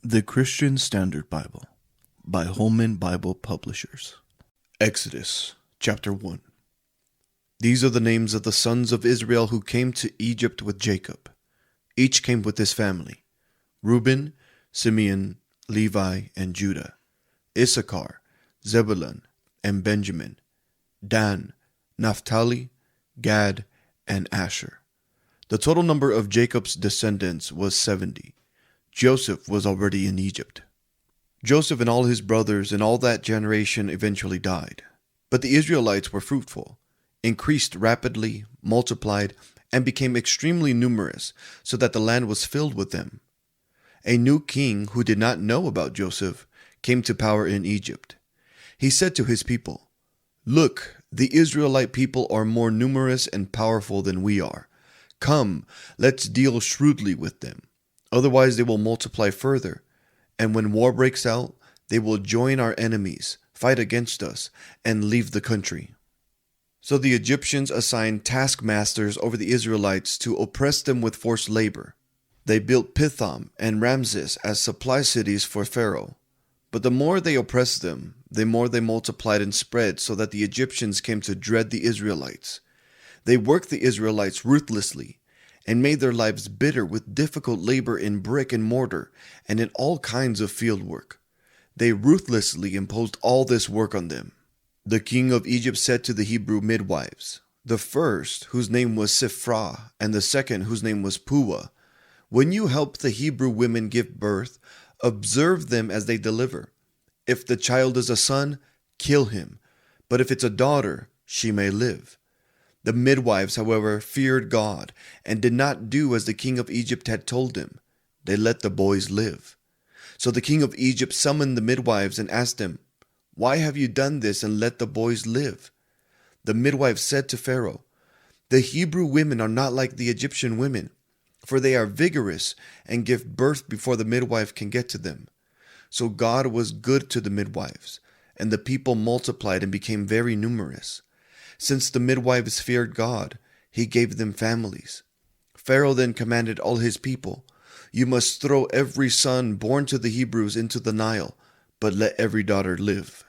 The Christian Standard Bible by Holman Bible Publishers. Exodus chapter 1. These are the names of the sons of Israel who came to Egypt with Jacob. Each came with his family: Reuben, Simeon, Levi, and Judah; Issachar, Zebulun, and Benjamin; Dan, Naphtali, Gad, and Asher. The total number of Jacob's descendants was 70. Joseph was already in Egypt. Joseph and all his brothers and all that generation eventually died. But the Israelites were fruitful, increased rapidly, multiplied, and became extremely numerous, so that the land was filled with them. A new king who did not know about Joseph came to power in Egypt. He said to his people, "Look, the Israelite people are more numerous and powerful than we are. Come, let's deal shrewdly with them. Otherwise they will multiply further, and when war breaks out, they will join our enemies, fight against us, and leave the country." So the Egyptians assigned taskmasters over the Israelites to oppress them with forced labor. They built Pithom and Ramses as supply cities for Pharaoh. But the more they oppressed them, the more they multiplied and spread, so that the Egyptians came to dread the Israelites. They worked the Israelites ruthlessly and made their lives bitter with difficult labor in brick and mortar and in all kinds of field work. They ruthlessly imposed all this work on them. The king of Egypt said to the Hebrew midwives, the first, whose name was Siphrah, and the second, whose name was Puah, "When you help the Hebrew women give birth, observe them as they deliver. If the child is a son, kill him, but if it's a daughter, she may live." The midwives, however, feared God and did not do as the king of Egypt had told them. They let the boys live. So the king of Egypt summoned the midwives and asked them, "Why have you done this and let the boys live?" The midwives said to Pharaoh, "The Hebrew women are not like the Egyptian women, for they are vigorous and give birth before the midwife can get to them." So God was good to the midwives, and the people multiplied and became very numerous. Since the midwives feared God, he gave them families. Pharaoh then commanded all his people, "You must throw every son born to the Hebrews into the Nile, but let every daughter live."